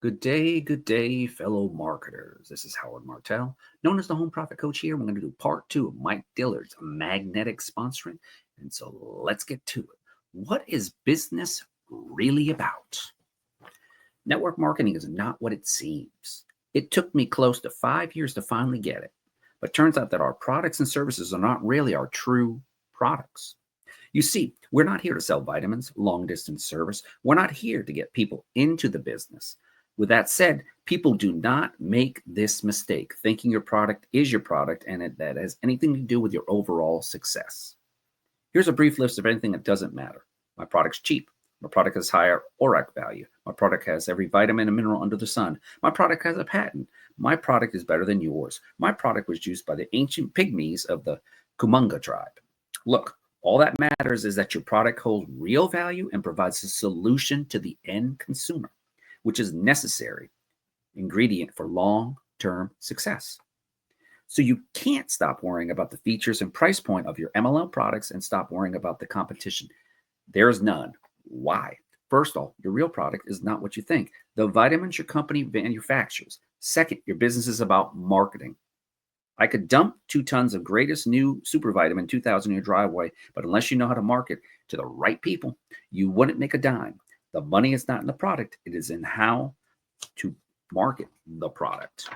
Good day, fellow marketers. This is Howard Martell, known as the Home Profit Coach here. We're going to do part two of Mike Dillard's magnetic sponsoring. And so let's get to it. What is business really about? Network marketing is not what it seems. It took me close to 5 years to finally get it. But turns out that our products and services are not really our true products. You see, we're not here to sell vitamins, long distance service. We're not here to get people into the business. With that said, people do not make this mistake, thinking your product is your product and that has anything to do with your overall success. Here's a brief list of anything that doesn't matter. My product's cheap. My product has higher ORAC value. My product has every vitamin and mineral under the sun. My product has a patent. My product is better than yours. My product was used by the ancient pygmies of the Kumunga tribe. Look, all that matters is that your product holds real value and provides a solution to the end consumer, which is necessary ingredient for long-term success. So you can't stop worrying about the features and price point of your MLM products and stop worrying about the competition. There's none. Why? First off, your real product is not what you think. The vitamins your company manufactures. Second, your business is about marketing. I could dump 2 tons of greatest new super vitamin 2000 in your driveway, but unless you know how to market to the right people, you wouldn't make a dime. The money is not in the product. It is in how to market the product.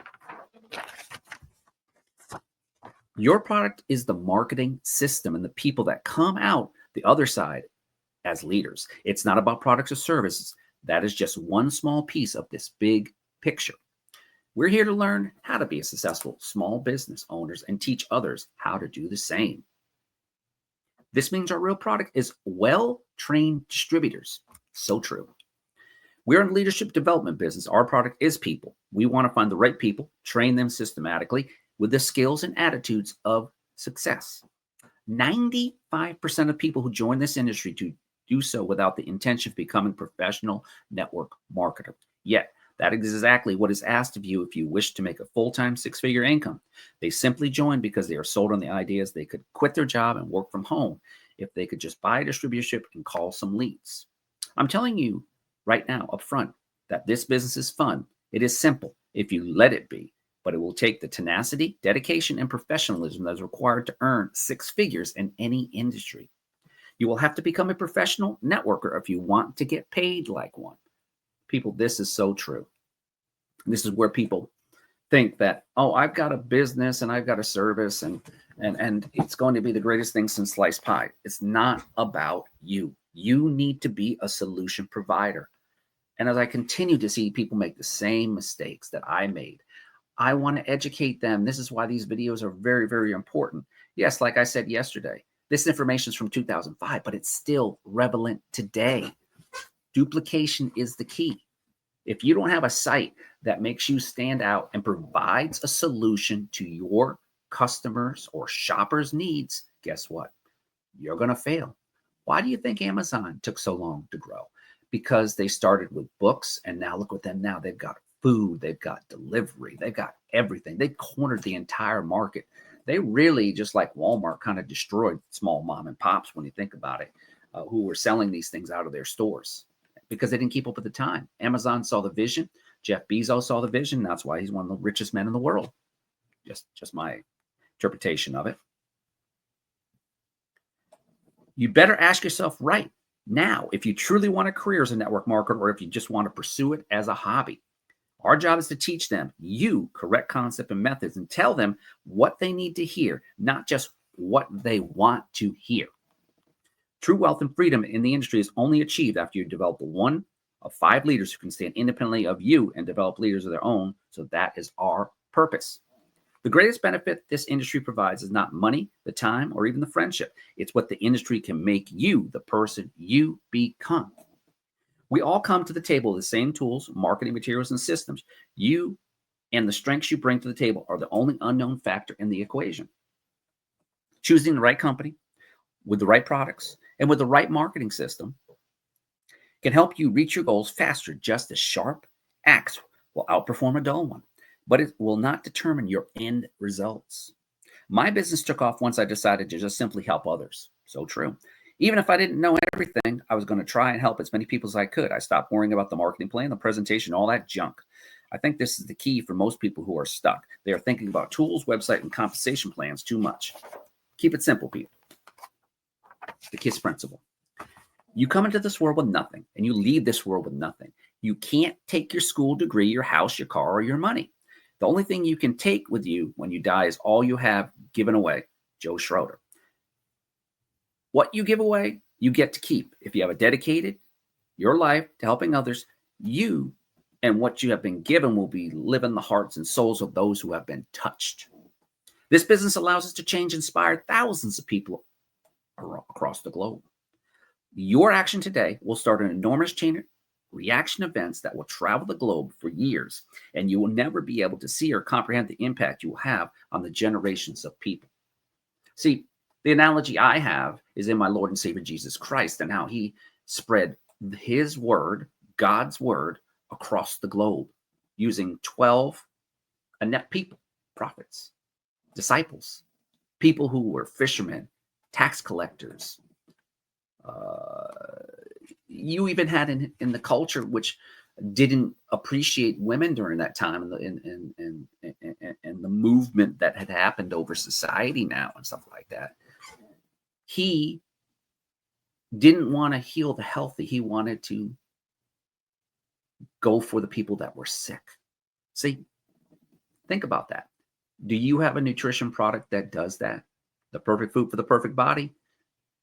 Your product is the marketing system and the people that come out the other side as leaders. It's not about products or services. That is just one small piece of this big picture. We're here to learn how to be a successful small business owners and teach others how to do the same. This means our real product is well-trained distributors. So true. We're in leadership development business. Our product is people. We want to find the right people, train them systematically with the skills and attitudes of success. 95% of people who join this industry do so without the intention of becoming professional network marketer. Yet, that is exactly what is asked of you if you wish to make a full-time 6-figure income. They simply join because they are sold on the ideas they could quit their job and work from home if they could just buy a distributorship and call some leads. I'm telling you right now up front that this business is fun. It is simple if you let it be, but it will take the tenacity, dedication, and professionalism that is required to earn 6 figures in any industry. You will have to become a professional networker if you want to get paid like one. People, this is so true. This is where people think that, oh, I've got a business and I've got a service and it's going to be the greatest thing since sliced pie. It's not about you. You need to be a solution provider. And as I continue to see people make the same mistakes that I made, I want to educate them. This is why these videos are very, very important. Yes, like I said yesterday, this information is from 2005, but it's still relevant today. Duplication is the key. If you don't have a site that makes you stand out and provides a solution to your customers or shoppers' needs, guess what? You're going to fail. Why do you think Amazon took so long to grow? Because they started with books, and now look at them now. They've got food, they've got delivery, they've got everything. They cornered the entire market. They really, just like Walmart, kind of destroyed small mom and pops when you think about it, who were selling these things out of their stores because they didn't keep up with the time. Amazon saw the vision. Jeff Bezos saw the vision. That's why he's one of the richest men in the world. Just my interpretation of it. You better ask yourself right now if you truly want a career as a network marketer or if you just want to pursue it as a hobby. Our job is to teach them correct concept and methods and tell them what they need to hear, not just what they want to hear. True wealth and freedom in the industry is only achieved after you develop one of 5 leaders who can stand independently of you and develop leaders of their own. So that is our purpose. The greatest benefit this industry provides is not money, the time, or even the friendship. It's what the industry can make you the person you become. We all come to the table with the same tools, marketing materials, and systems. You and the strengths you bring to the table are the only unknown factor in the equation. Choosing the right company with the right products and with the right marketing system can help you reach your goals faster. Just a sharp axe will outperform a dull one, but it will not determine your end results. My business took off once I decided to just simply help others. So true. Even if I didn't know everything, I was going to try and help as many people as I could. I stopped worrying about the marketing plan, the presentation, all that junk. I think this is the key for most people who are stuck. They are thinking about tools, website, and compensation plans too much. Keep it simple, people. The KISS principle. You come into this world with nothing, and you leave this world with nothing. You can't take your school degree, your house, your car, or your money. The only thing you can take with you when you die is all you have given away. Joe Schroeder. What you give away, you get to keep. If you have a dedicated your life to helping others, you and what you have been given will be live in the hearts and souls of those who have been touched. This business allows us to change, inspire thousands of people across the globe. Your action today will start an enormous chain of reaction events that will travel the globe for years, and you will never be able to see or comprehend the impact you will have on the generations of people. See, the analogy I have is in my Lord and Savior Jesus Christ and how he spread his word, God's word, across the globe using 12 inept people, prophets, disciples, people who were fishermen, tax collectors. You even had in the culture which didn't appreciate women during that time, and the movement that had happened over society now and stuff like that. He didn't want to heal the healthy. He wanted to go for the people that were sick. See, think about that. Do you have a nutrition product that does that? The perfect food for the perfect body?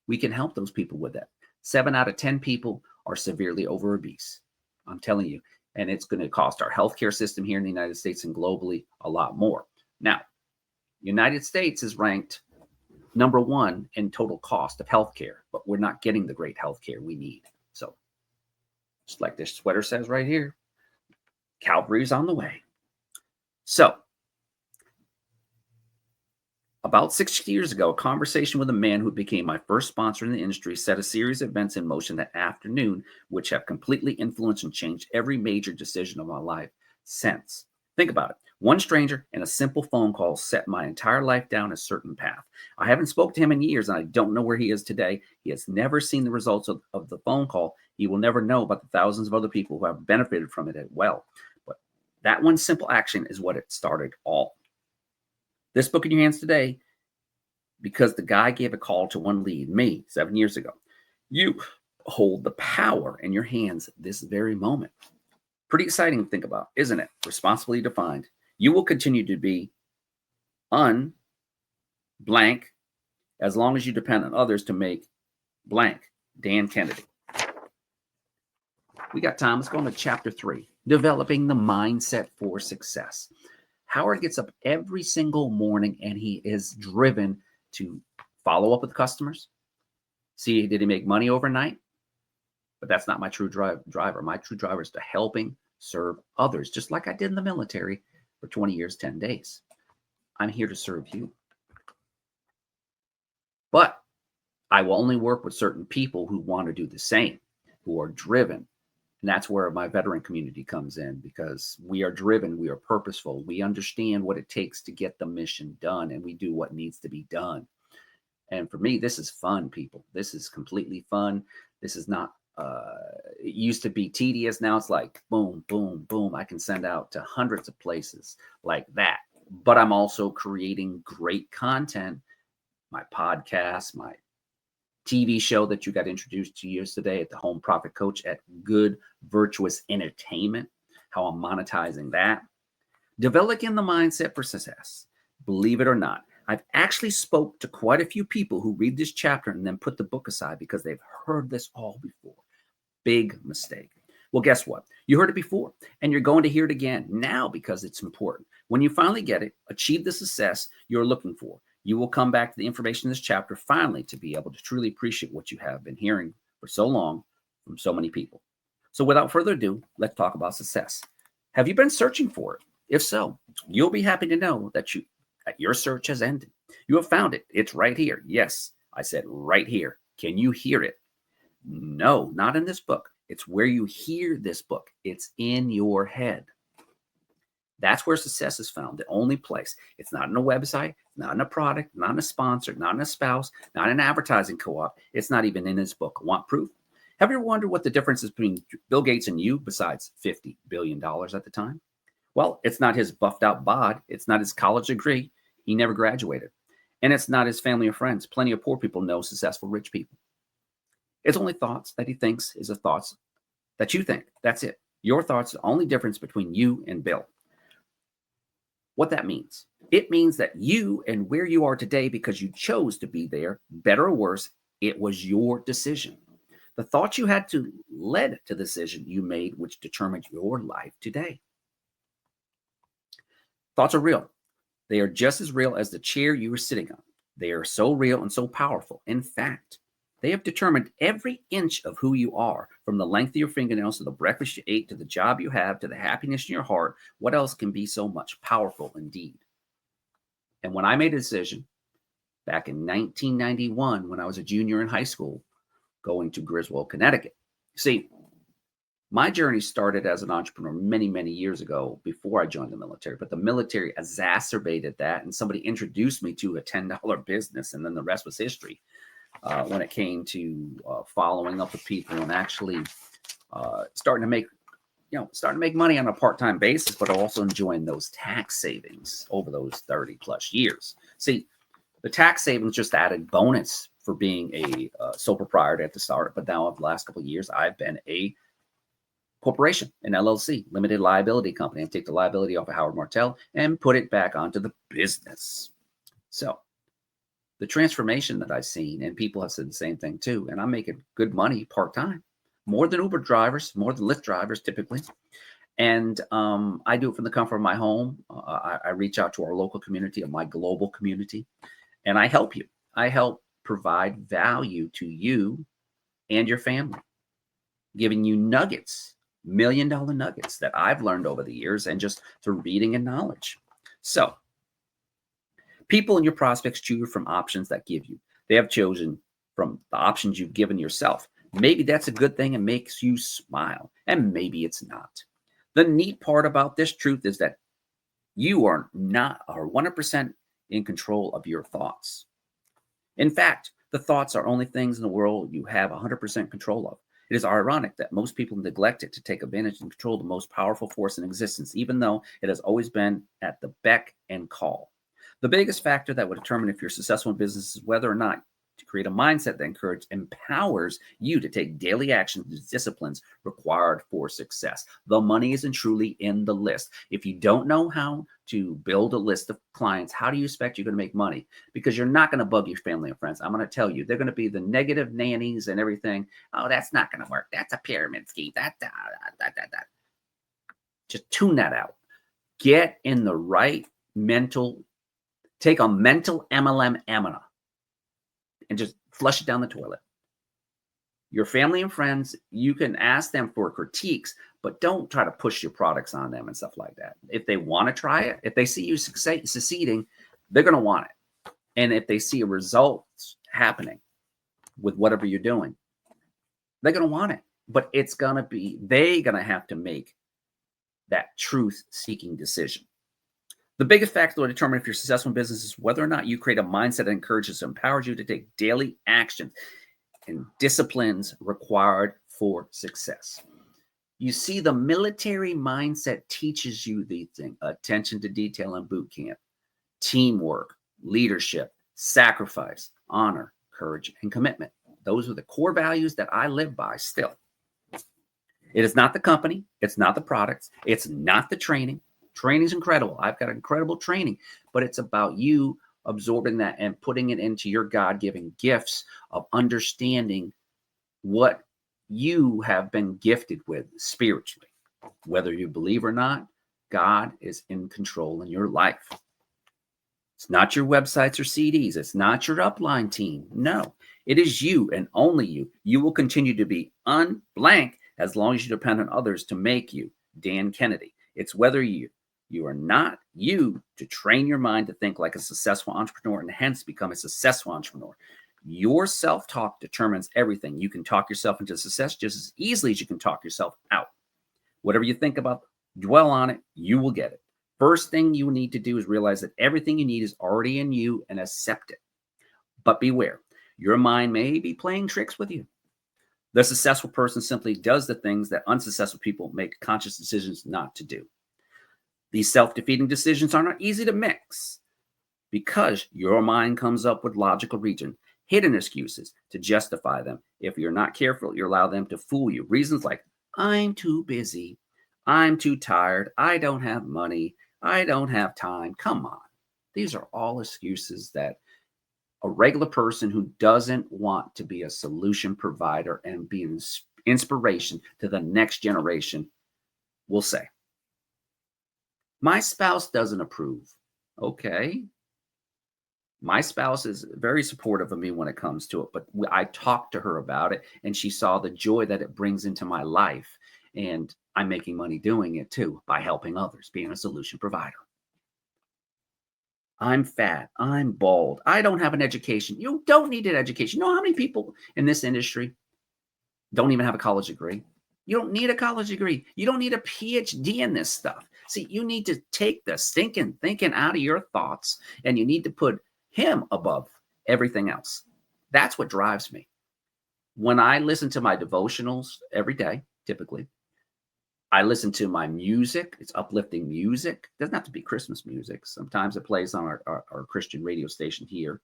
We can help those people with that. 7 out of 10 people are severely over obese. I'm telling you. And it's going to cost our healthcare system here in the United States and globally a lot more. Now, United States is ranked number 1 in total cost of healthcare, but we're not getting the great healthcare we need. So, just like this sweater says right here, Calvary's on the way. So, about 6 years ago, a conversation with a man who became my first sponsor in the industry set a series of events in motion that afternoon, which have completely influenced and changed every major decision of my life since. Think about it. One stranger and a simple phone call set my entire life down a certain path. I haven't spoken to him in years, and I don't know where he is today. He has never seen the results of the phone call. He will never know about the thousands of other people who have benefited from it as well. But that one simple action is what it started all. This book in your hands today, because the guy gave a call to one lead, me, 7 years ago. You hold the power in your hands this very moment. Pretty exciting to think about, isn't it? Responsibly defined. You will continue to be blank as long as you depend on others to make blank. Dan Kennedy. We got time. Let's go on to chapter 3, developing the mindset for success. Howard gets up every single morning and he is driven to follow up with customers. See, did he make money overnight? But that's not my true driver. My true driver is to helping serve others, just like I did in the military for 20 years, 10 days. I'm here to serve you. But I will only work with certain people who want to do the same, who are driven. And that's where my veteran community comes in, because we are driven, we are purposeful, we understand what it takes to get the mission done, and we do what needs to be done. And for me, this is fun, people. This is completely fun. This is not, it used to be tedious. Now it's like, boom, boom, boom. I can send out to hundreds of places like that. But I'm also creating great content, my podcast, my TV show that you got introduced to yesterday at the Home Profit Coach at Good Virtuous Entertainment, how I'm monetizing that. Developing the mindset for success. Believe it or not, I've actually spoke to quite a few people who read this chapter and then put the book aside because they've heard this all before. Big mistake. Well, guess what? You heard it before, and you're going to hear it again now because it's important. When you finally get it, achieve the success you're looking for, you will come back to the information in this chapter finally to be able to truly appreciate what you have been hearing for so long from so many people. So without further ado, let's talk about success. Have you been searching for it? If so, you'll be happy to know that your search has ended. You have found it. It's right here. Yes, I said right here. Can you hear it? No, not in this book. It's where you hear this book. It's in your head. That's where success is found, the only place. It's not in a website, not in a product, not in a sponsor, not in a spouse, not in an advertising co-op. It's not even in his book. Want proof? Have you ever wondered what the difference is between Bill Gates and you besides $50 billion at the time? Well, it's not his buffed out bod. It's not his college degree. He never graduated. And it's not his family or friends. Plenty of poor people know successful rich people. It's only thoughts that he thinks is the thoughts that you think. That's it. Your thoughts are the only difference between you and Bill. What that means? It means that you and where you are today because you chose to be there, better or worse, it was your decision. The thoughts you had to led to the decision you made, which determined your life today. Thoughts are real. They are just as real as the chair you were sitting on. They are so real and so powerful. In fact, they have determined every inch of who you are, from the length of your fingernails to the breakfast you ate to the job you have to the happiness in your heart. What else can be so much powerful indeed? And when I made a decision back in 1991, when I was a junior in high school, going to Griswold, Connecticut. See, my journey started as an entrepreneur many, many years ago before I joined the military, but the military exacerbated that. And somebody introduced me to a $10 business, and then the rest was history. When it came to following up with people and actually starting to make money on a part-time basis, but also enjoying those tax savings over those 30 plus years. See, the tax savings just added bonus for being a sole proprietor at the start. But now, over the last couple of years, I've been a corporation, an LLC, limited liability company, and take the liability off of Howard Martell and put it back onto the business. So the transformation that I've seen, and people have said the same thing too, and I'm making good money part-time, more than Uber drivers, more than Lyft drivers typically. And I do it from the comfort of my home. I reach out to our local community, my global community, and I help you. I help provide value to you and your family, giving you nuggets, $1 million nuggets that I've learned over the years and just through reading and knowledge. So people and your prospects choose from options that give you. They have chosen from the options you've given yourself. Maybe that's a good thing and makes you smile, and maybe it's not. The neat part about this truth is that you are 100% in control of your thoughts. In fact, the thoughts are only things in the world you have 100% control of. It is ironic that most people neglect it to take advantage and control the most powerful force in existence, even though it has always been at the beck and call. The biggest factor that would determine if you're successful in business is whether or not to create a mindset that empowers you to take daily actions and disciplines required for success. The money isn't truly in the list. If you don't know how to build a list of clients, how do you expect you're going to make money? Because you're not going to bug your family and friends. I'm going to tell you, they're going to be the negative nannies and everything. Oh, that's not going to work. That's a pyramid scheme. That. Just tune that out. Get in the right take a mental MLM and just flush it down the toilet. Your family and friends, you can ask them for critiques, but don't try to push your products on them and stuff like that. If they want to try it, if they see you succeeding, they're going to want it. And if they see a result happening with whatever you're doing, they're going to want it. But they're going to have to make that truth-seeking decision. The biggest factor that will determine if you're successful in business is whether or not you create a mindset that encourages and empowers you to take daily actions and disciplines required for success. You see, the military mindset teaches you these things: attention to detail in boot camp, teamwork, leadership, sacrifice, honor, courage, and commitment. Those are the core values that I live by still. It is not the company. It's not the products. It's not the training. Training is incredible. I've got incredible training, but it's about you absorbing that and putting it into your God-given gifts of understanding what you have been gifted with spiritually. Whether you believe or not, God is in control in your life. It's not your websites or CDs. It's not your upline team. No, it is you and only you. You will continue to be unblank as long as you depend on others to make you Dan Kennedy. It's whether you are not you to train your mind to think like a successful entrepreneur and hence become a successful entrepreneur. Your self-talk determines everything. You can talk yourself into success just as easily as you can talk yourself out. Whatever you think about, dwell on it, you will get it. First thing you need to do is realize that everything you need is already in you and accept it. But beware, your mind may be playing tricks with you. The successful person simply does the things that unsuccessful people make conscious decisions not to do. These self-defeating decisions are not easy to mix because your mind comes up with logical reason, hidden excuses to justify them. If you're not careful, you allow them to fool you. Reasons like, I'm too busy, I'm too tired, I don't have money, I don't have time. Come on. These are all excuses that a regular person who doesn't want to be a solution provider and be an inspiration to the next generation will say. My spouse doesn't approve. Okay. My spouse is very supportive of me when it comes to it, but I talked to her about it and she saw the joy that it brings into my life. And I'm making money doing it too by helping others, being a solution provider. I'm fat. I'm bald. I don't have an education. You don't need an education. You know how many people in this industry don't even have a college degree? You don't need a college degree. You don't need a PhD in this stuff. See, you need to take the stinking thinking out of your thoughts and you need to put him above everything else. That's what drives me. When I listen to my devotionals every day, typically, I listen to my music. It's uplifting music. It doesn't have to be Christmas music. Sometimes it plays on our Christian radio station here.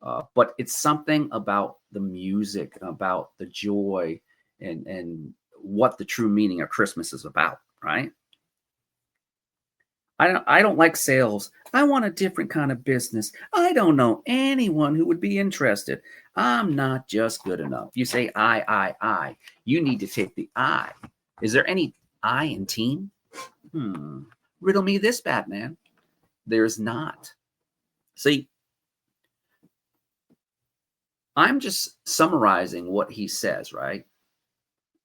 But it's something about the music, about the joy, and what the true meaning of Christmas is about, right? I don't like sales. I want a different kind of business. I don't know anyone who would be interested. I'm not just good enough. You say I. You need to take the I. Is there any I in team? Riddle me this, Batman. There's not. See, I'm just summarizing what he says, right?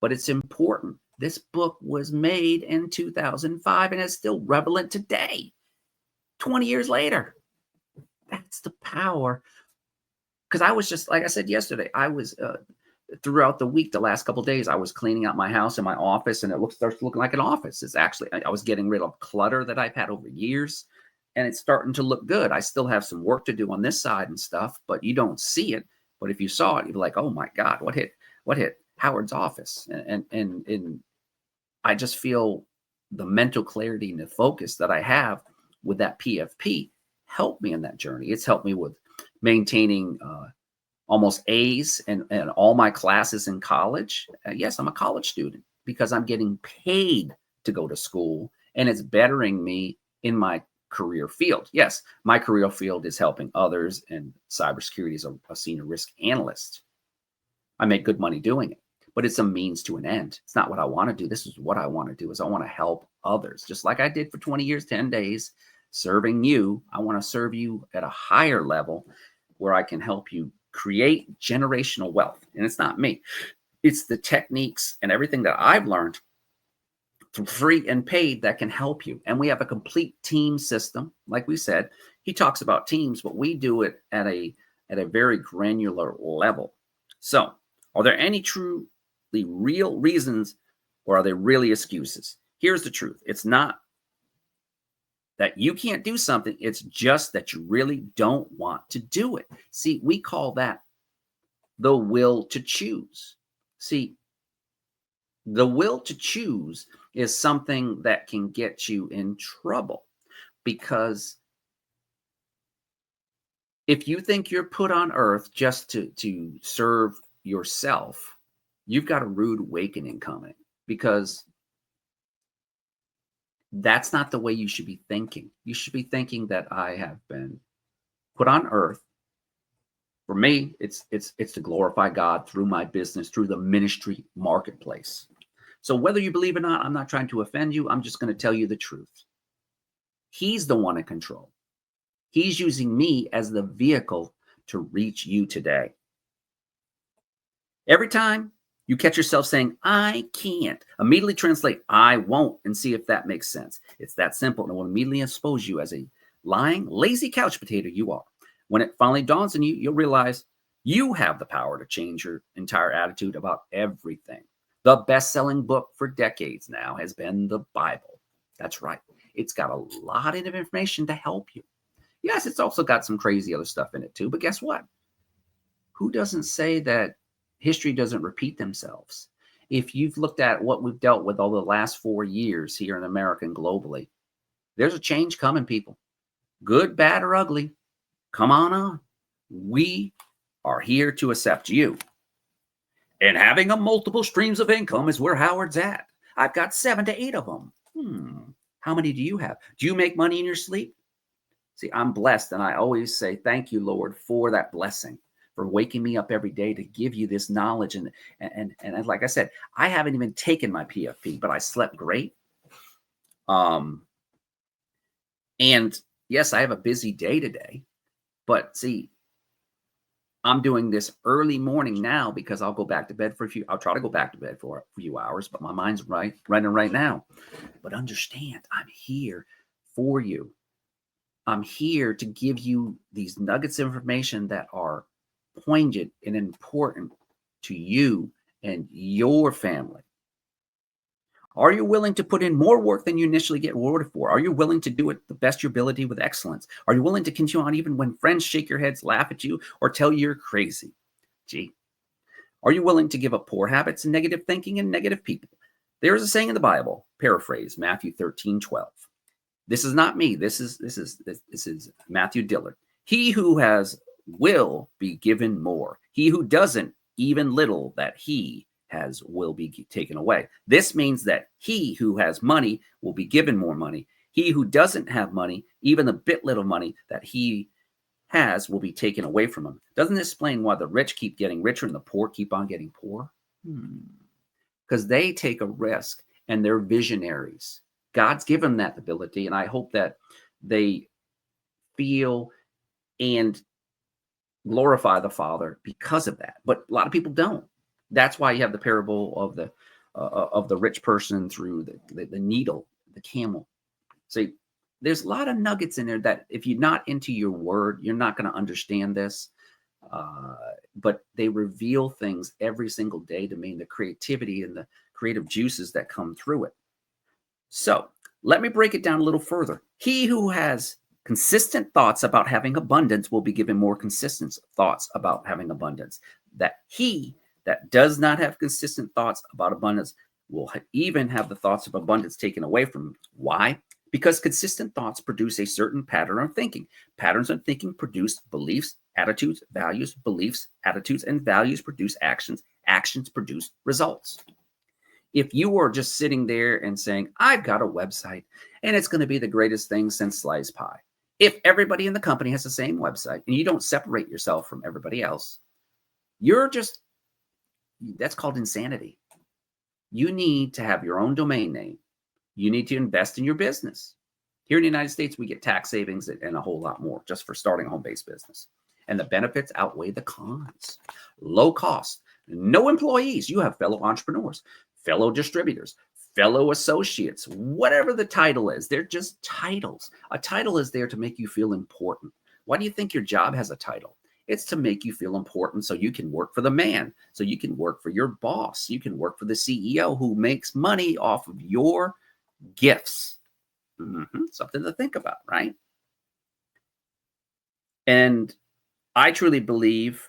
But it's important. This book was made in 2005 and is still relevant today, 20 years later. That's the power. Because I was just, like I said yesterday, I was throughout the week, the last couple of days, I was cleaning out my house and my office, and it starts looking like an office. It's actually, I was getting rid of clutter that I've had over years, and it's starting to look good. I still have some work to do on this side and stuff, but you don't see it. But if you saw it, you'd be like, oh my God, what hit Howard's office? And I just feel the mental clarity and the focus that I have with that PFP helped me in that journey. It's helped me with maintaining almost A's in all my classes in college. Yes, I'm a college student because I'm getting paid to go to school, and it's bettering me in my career field. Yes, my career field is helping others, and cybersecurity is a senior risk analyst. I make good money doing it, but it's a means to an end. It's not what I want to do. This is what I want to do, is I want to help others, just like I did for 20 years, 10 days, serving you. I want to serve you at a higher level where I can help you create generational wealth. And it's not me. It's the techniques and everything that I've learned through free and paid that can help you. And we have a complete team system. Like we said, he talks about teams, but we do it at a very granular level. So are there any truly real reasons, or are they really excuses? Here's the truth. It's not that you can't do something. It's just that you really don't want to do it. See, we call that the will to choose. See, the will to choose is something that can get you in trouble, because if you think you're put on earth just to serve yourself, you've got a rude awakening coming, because that's not the way you should be thinking. You should be thinking that I have been put on earth. For me, it's to glorify God through my business, through the ministry marketplace. So whether you believe it or not, I'm not trying to offend you. I'm just going to tell you the truth. He's the one in control. He's using me as the vehicle to reach you today. Every time you catch yourself saying, I can't, immediately translate, I won't, and see if that makes sense. It's that simple, and it will immediately expose you as a lying, lazy couch potato you are. When it finally dawns on you, you'll realize you have the power to change your entire attitude about everything. The best-selling book for decades now has been the Bible. That's right. It's got a lot of information to help you. Yes, it's also got some crazy other stuff in it too. But guess what? Who doesn't say that history doesn't repeat themselves? If you've looked at what we've dealt with over the last 4 years here in America and globally, there's a change coming, people. Good, bad, or ugly. Come on. We are here to accept you. And having a multiple streams of income is where Howard's at. I've got 7 to 8 of them. How many do you have? Do you make money in your sleep? See, I'm blessed, and I always say, thank you, Lord, for that blessing, for waking me up every day to give you this knowledge. And like I said, I haven't even taken my PFP, but I slept great. And yes, I have a busy day today, but see, I'm doing this early morning now because I'll go back to bed I'll try to go back to bed for a few hours, but my mind's running right now. But understand, I'm here for you. I'm here to give you these nuggets of information that are poignant and important to you and your family. Are you willing to put in more work than you initially get rewarded for? Are you willing to do it the best of your ability with excellence? Are you willing to continue on even when friends shake your heads, laugh at you, or tell you you're crazy? Gee. Are you willing to give up poor habits and negative thinking and negative people? There is a saying in the Bible, paraphrase, Matthew 13:12. This is not me. This is Matthew Dillard. He who has will be given more. He who doesn't, even little that he has will be taken away. This means that he who has money will be given more money. He who doesn't have money, even the bit little money that he has will be taken away from him. Doesn't this explain why the rich keep getting richer and the poor keep on getting poor? Because they take a risk and they're visionaries. God's given them that ability, and I hope that they feel and glorify the Father because of that. But a lot of people don't. That's why you have the parable of the rich person through the needle, the camel. See, there's a lot of nuggets in there that if you're not into your word, you're not going to understand this. But they reveal things every single day to me, the creativity and the creative juices that come through it. So let me break it down a little further. He who has consistent thoughts about having abundance will be given more consistent thoughts about having abundance. That he that does not have consistent thoughts about abundance will even have the thoughts of abundance taken away from him. Why? Because consistent thoughts produce a certain pattern of thinking. Patterns of thinking produce beliefs, attitudes, values, beliefs, attitudes, and values produce actions. Actions produce results. If you were just sitting there and saying, I've got a website and it's going to be the greatest thing since sliced pie. If everybody in the company has the same website and you don't separate yourself from everybody else, that's called insanity. You need to have your own domain name. You need to invest in your business. Here in the United States, we get tax savings and a whole lot more just for starting a home-based business. And the benefits outweigh the cons. Low cost, no employees. You have fellow entrepreneurs, fellow distributors, fellow associates, whatever the title is. They're just titles. A title is there to make you feel important. Why do you think your job has a title? It's to make you feel important so you can work for the man, so you can work for your boss, you can work for the CEO who makes money off of your gifts. Something to think about, right? And I truly believe,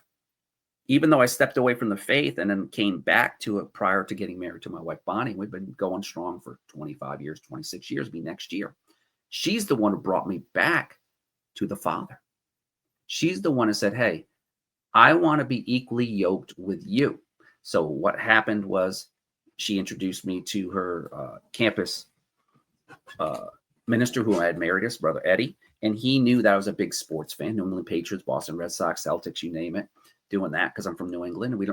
even though I stepped away from the faith and then came back to it prior to getting married to my wife, Bonnie, we've been going strong for 25 years, 26 years, be next year. She's the one who brought me back to the Father. She's the one who said, hey, I want to be equally yoked with you. So what happened was she introduced me to her campus minister who I had married us, Brother Eddie. And he knew that I was a big sports fan, New England Patriots, Boston Red Sox, Celtics, you name it. Doing that because I'm from New England and we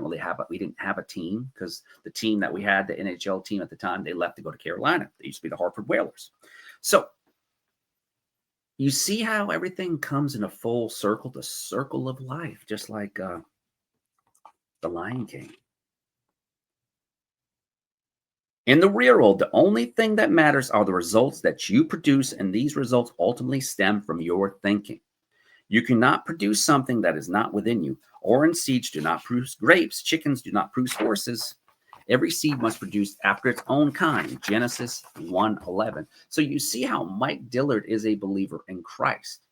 didn't have a team because the team that we had, the NHL team at the time, they left to go to Carolina. They used to be the Hartford Whalers. So you see how everything comes in a full circle, the circle of life, just like the Lion King. In the real world, the only thing that matters are the results that you produce, and these results ultimately stem from your thinking. You cannot produce something that is not within you. Orange seeds do not produce grapes. Chickens do not produce horses. Every seed must produce after its own kind. Genesis 1:11. So you see how Mike Dillard is a believer in Christ.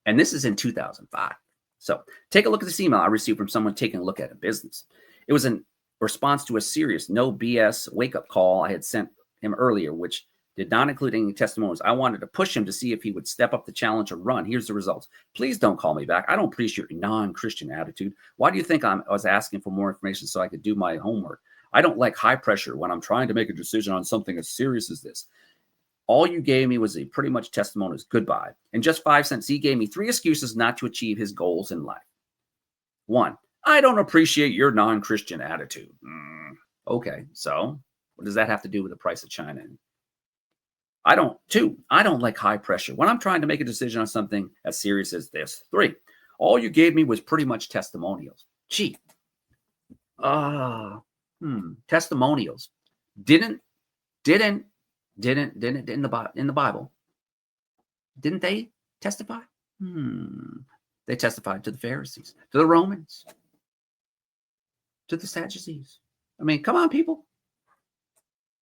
And this is in 2005. So take a look at this email I received from someone taking a look at a business. It was in response to a serious no BS wake-up call I had sent him earlier, which did not include any testimonials. I wanted to push him to see if he would step up the challenge or run. Here's the results. Please don't call me back. I don't appreciate your non-Christian attitude. Why do you think I was asking for more information so I could do my homework? I don't like high pressure when I'm trying to make a decision on something as serious as this. All you gave me was a pretty much testimonials. Goodbye. And just 5 cents, he gave me 3 excuses not to achieve his goals in life. 1, I don't appreciate your non-Christian attitude. Okay, so what does that have to do with the price of China? 2, I don't like high pressure when I'm trying to make a decision on something as serious as this. 3, all you gave me was pretty much testimonials. Gee, testimonials. Didn't in the Bible, didn't they testify? They testified to the Pharisees, to the Romans, to the Sadducees. I mean, come on, people.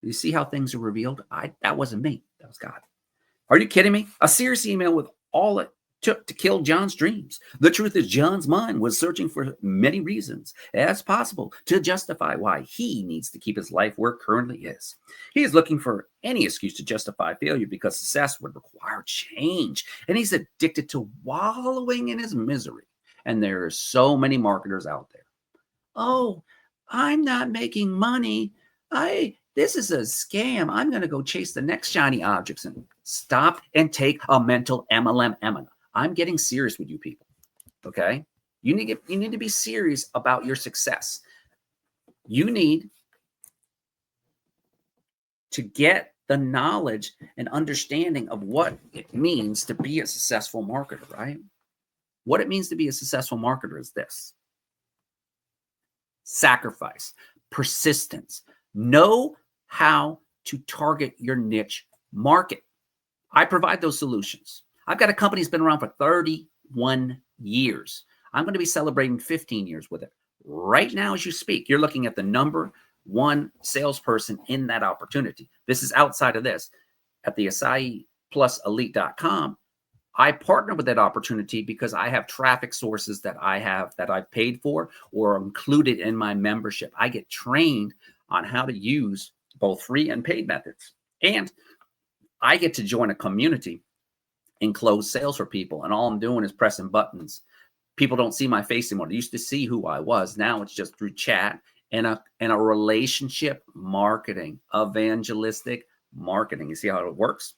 You see how things are revealed? That wasn't me. That was God. Are you kidding me? A serious email with all it took to kill John's dreams. The truth is, John's mind was searching for many reasons as possible to justify why he needs to keep his life where it currently is. He is looking for any excuse to justify failure because success would require change. And he's addicted to wallowing in his misery. And there are so many marketers out there. Oh, I'm not making money. This is a scam. I'm going to go chase the next shiny objects. And stop and take a mental MLM. I'm getting serious with you people. Okay? You need to be serious about your success. You need to get the knowledge and understanding of what it means to be a successful marketer, right? What it means to be a successful marketer is this: sacrifice, persistence, know how to target your niche market. I provide those solutions. I've got a company that's been around for 31 years. I'm going to be celebrating 15 years with it. Right now, as you speak, you're looking at the number 1 salesperson in that opportunity. This is outside of this. At the AcaiPlusElite.com, I partner with that opportunity because I have traffic sources that I've paid for or included in my membership. I get trained on how to use both free and paid methods. And I get to join a community and close sales for people. And all I'm doing is pressing buttons. People don't see my face anymore. They used to see who I was. Now it's just through chat and a relationship marketing, evangelistic marketing. You see how it works?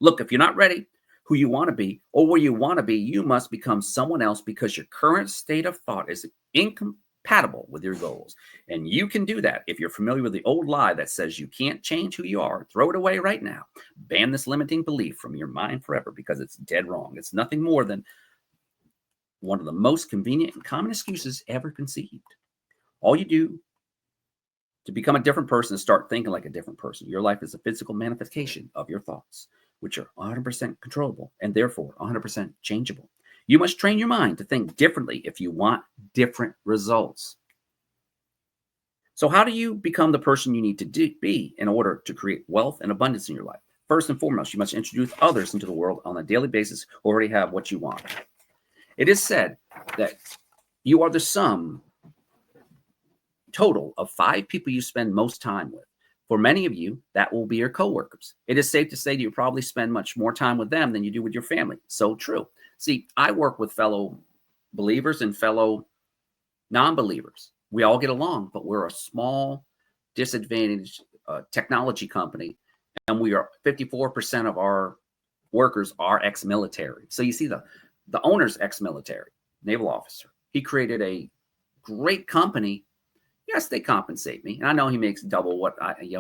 Look, if you're not ready who you want to be or where you want to be, you must become someone else because your current state of thought is incompatible with your goals. And you can do that if you're familiar with the old lie that says you can't change who you are. Throw it away right now. Ban this limiting belief from your mind forever because it's dead wrong. It's nothing more than one of the most convenient and common excuses ever conceived. All you do to become a different person is start thinking like a different person. Your life is a physical manifestation of your thoughts, which are 100% controllable and therefore 100% changeable. You must train your mind to think differently if you want different results. So how do you become the person you need to be in order to create wealth and abundance in your life? First and foremost, you must introduce others into the world on a daily basis who already have what you want. It is said that you are the sum total of 5 people you spend most time with. For many of you, that will be your coworkers. It is safe to say that you probably spend much more time with them than you do with your family. So true. See, I work with fellow believers and fellow non-believers. We all get along, but we're a small, disadvantaged technology company, and we are 54% of our workers are ex-military. So you see the owner's ex-military, naval officer. He created a great company. Yes, they compensate me. And I know he makes double what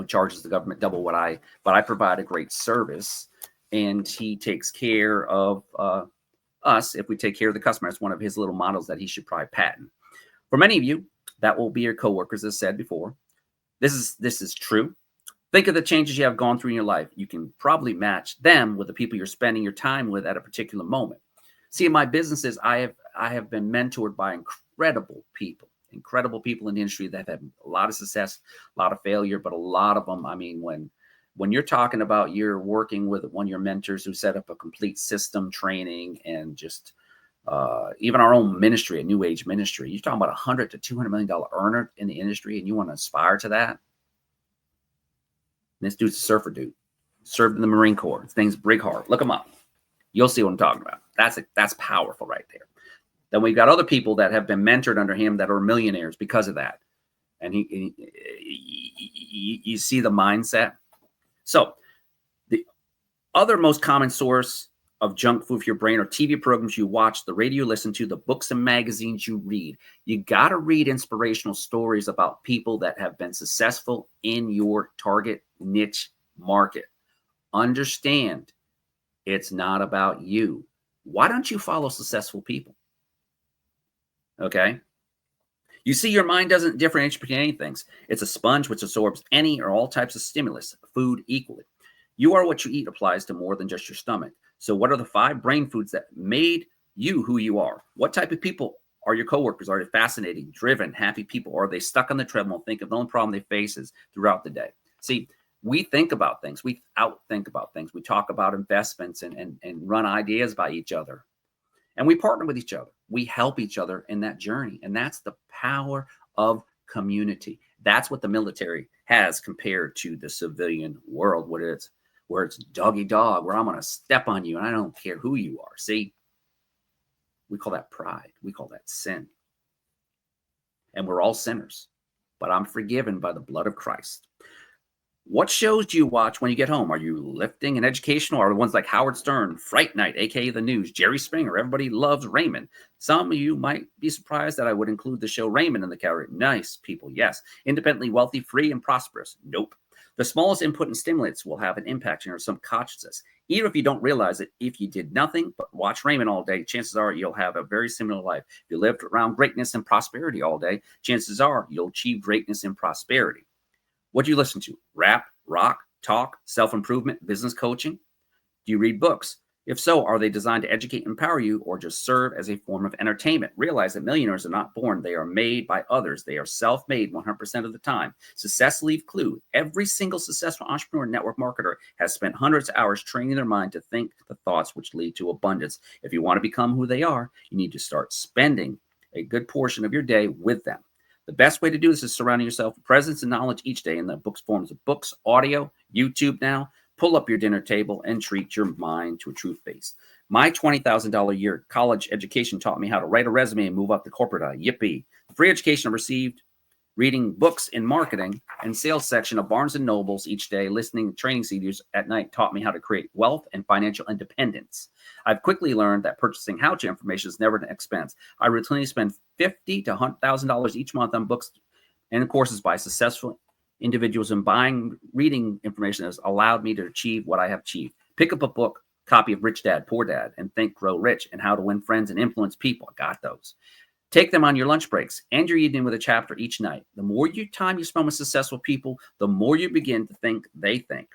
charges the government double but I provide a great service, and he takes care of us if we take care of the customer. It's one of his little models that he should probably patent. For many of you, that will be your coworkers, as said before. This is true. Think of the changes you have gone through in your life. You can probably match them with the people you're spending your time with at a particular moment. See, in my businesses, I have been mentored by incredible people. incredible people in the industry that have had a lot of success, a lot of failure, but a lot of them, I mean, when you're talking about you're working with one of your mentors who set up a complete system training and just even our own ministry, a new age ministry, you're talking about $100 to $200 million earner in the industry, and you want to aspire to that. This dude's a surfer dude, served in the Marine Corps. His name's Brighart. Look him up. You'll see what I'm talking about. That's powerful right there. Then we've got other people that have been mentored under him that are millionaires because of that. And you see the mindset. So the other most common source of junk food for your brain are TV programs you watch, the radio you listen to, the books and magazines you read. You got to read inspirational stories about people that have been successful in your target niche market. Understand, it's not about you. Why don't you follow successful people? Okay. You see, your mind doesn't differentiate between anything. It's a sponge which absorbs any or all types of stimulus, food equally. You are what you eat applies to more than just your stomach. So what are the 5 brain foods that made you who you are? What type of people are your coworkers? Are they fascinating, driven, happy people? Or are they stuck on the treadmill, think of the only problem they face is throughout the day? See, we think about things. We outthink about things. We talk about investments and run ideas by each other. And we partner with each other. We help each other in that journey. And that's the power of community. That's what the military has compared to the civilian world, where it's doggy dog, where I'm going to step on you and I don't care who you are. See, we call that pride. We call that sin. And we're all sinners, but I'm forgiven by the blood of Christ. What shows do you watch when you get home? Are you lifting and educational? Are the ones like Howard Stern, Fright Night, aka The News, Jerry Springer? Everybody loves Raymond. Some of you might be surprised that I would include the show Raymond in the category. Nice people, yes. Independently wealthy, free, and prosperous. Nope. The smallest input and stimulants will have an impact on your subconsciousness. Even if you don't realize it, if you did nothing but watch Raymond all day, chances are you'll have a very similar life. If you lived around greatness and prosperity all day, chances are you'll achieve greatness and prosperity. What do you listen to? Rap, rock, talk, self-improvement, business coaching? Do you read books? If so, are they designed to educate and empower you or just serve as a form of entertainment? Realize that millionaires are not born. They are made by others. They are self-made 100% of the time. Success leave clue. Every single successful entrepreneur and network marketer has spent hundreds of hours training their mind to think the thoughts which lead to abundance. If you want to become who they are, you need to start spending a good portion of your day with them. The best way to do this is surrounding yourself with presence and knowledge each day in the books forms of books, audio, YouTube now. Pull up your dinner table and treat your mind to a truth base. My $20,000 a year college education taught me how to write a resume and move up the corporate eye. Yippee. The free education I received reading books in marketing and sales section of Barnes & Nobles each day, listening to training CDs at night taught me how to create wealth and financial independence. I've quickly learned that purchasing how-to information is never an expense. I routinely spend $50,000 to $100,000 each month on books and courses by successful individuals, and reading information has allowed me to achieve what I have achieved. Pick up a book, copy of Rich Dad, Poor Dad, and Think, Grow Rich, and How to Win Friends and Influence People. I got those. Take them on your lunch breaks. End your evening with a chapter each night. The more time you spend with successful people, the more you begin to think they think.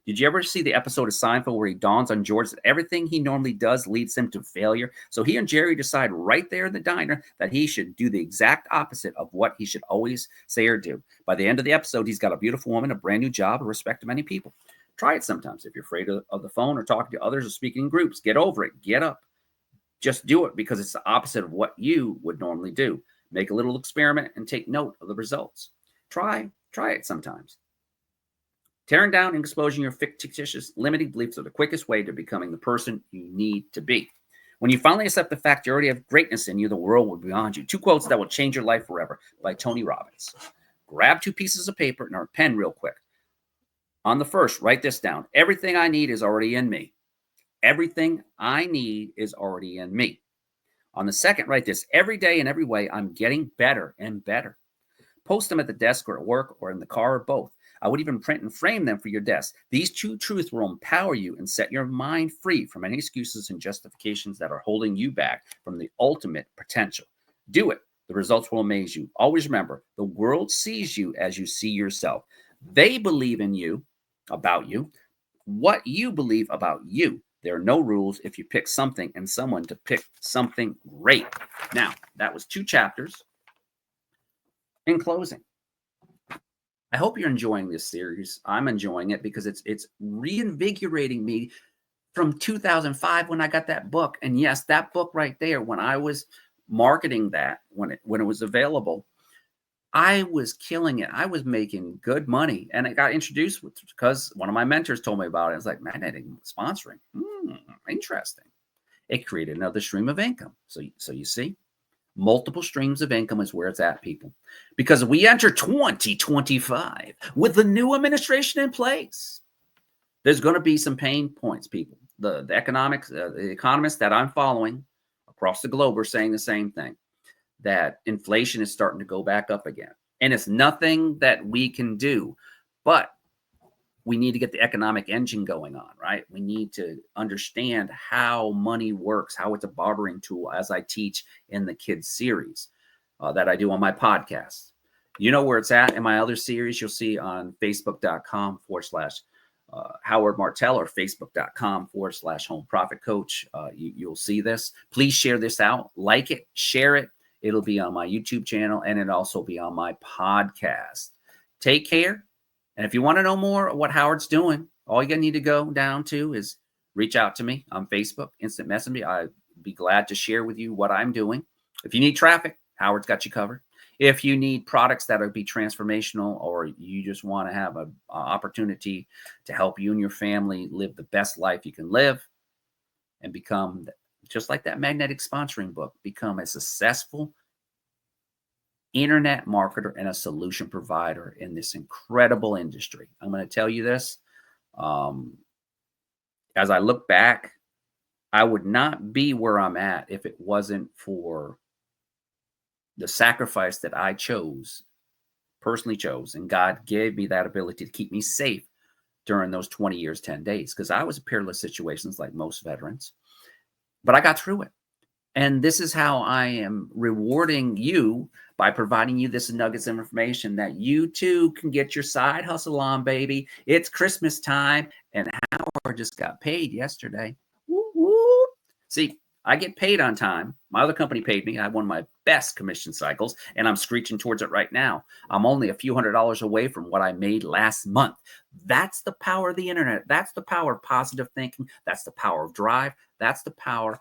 Did you ever see the episode of Seinfeld where he dawns on George that everything he normally does leads him to failure? So he and Jerry decide right there in the diner that he should do the exact opposite of what he should always say or do. By the end of the episode, he's got a beautiful woman, a brand new job, and respect to many people. Try it sometimes. If you're afraid of the phone or talking to others or speaking in groups, get over it. Get up. Just do it because it's the opposite of what you would normally do. Make a little experiment and take note of the results. Try it sometimes. Tearing down and exposing your fictitious limiting beliefs are the quickest way to becoming the person you need to be. When you finally accept the fact you already have greatness in you, the world will be beyond you. 2 quotes that will change your life forever by Tony Robbins. Grab 2 pieces of paper and a pen real quick. On the first, write this down. Everything I need is already in me. Everything I need is already in me. On the second, write this. Every day in every way, I'm getting better and better. Post them at the desk or at work or in the car or both. I would even print and frame them for your desk. These 2 truths will empower you and set your mind free from any excuses and justifications that are holding you back from the ultimate potential. Do it. The results will amaze you. Always remember, the world sees you as you see yourself. They believe in you, about you, what you believe about you. There are no rules if you pick something and someone to pick something great. Now, that was 2 chapters In closing, I hope you're enjoying this series. I'm enjoying it because it's reinvigorating me from 2005 when I got that book. And yes, that book right there, when I was marketing that, when it was available, I was killing it. I was making good money, and it got introduced because one of my mentors told me about it. It's like magnetic sponsoring. Interesting. It created another stream of income. So you see, multiple streams of income is where it's at, people. Because we enter 2025 with the new administration in place. There's going to be some pain points, people. The economists that I'm following across the globe are saying the same thing, that inflation is starting to go back up again. And it's nothing that we can do, but we need to get the economic engine going on, right? We need to understand how money works, how it's a bartering tool, as I teach in the kids series that I do on my podcast. You know where it's at in my other series. You'll see on facebook.com/ Howard Martell, or facebook.com/ Home Profit Coach. You'll see this. Please share this out, like it, share it. It'll be on my YouTube channel, and it'll also be on my podcast. Take care. And if you want to know more of what Howard's doing, all you need to go down to is reach out to me on Facebook, Instant Messenger. I'd be glad to share with you what I'm doing. If you need traffic, Howard's got you covered. If you need products that will be transformational, or you just want to have an opportunity to help you and your family live the best life you can live and become, just like that magnetic sponsoring book, become a successful internet marketer and a solution provider in this incredible industry. I'm going to tell you this. As I look back, I would not be where I'm at if it wasn't for the sacrifice that I personally chose, and God gave me that ability to keep me safe during those 20 years, 10 days, because I was in peerless situations like most veterans, but I got through it. And this is how I am rewarding you, by providing you this nuggets of information that you too can get your side hustle on, baby. It's Christmas time, and Howard just got paid yesterday. Woo, woo. See, I get paid on time. My other company paid me. I had one of my best commission cycles, and I'm screeching towards it right now. I'm only a few $100s away from what I made last month. That's the power of the internet. That's the power of positive thinking. That's the power of drive. That's the power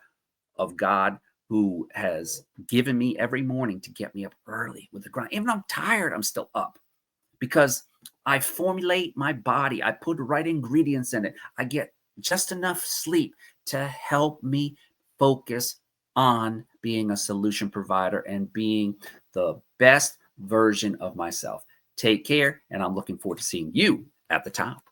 of God, who has given me every morning to get me up early with the grind. Even though I'm tired, I'm still up, because I formulate my body. I put the right ingredients in it. I get just enough sleep to help me focus on being a solution provider and being the best version of myself. Take care, and I'm looking forward to seeing you at the top.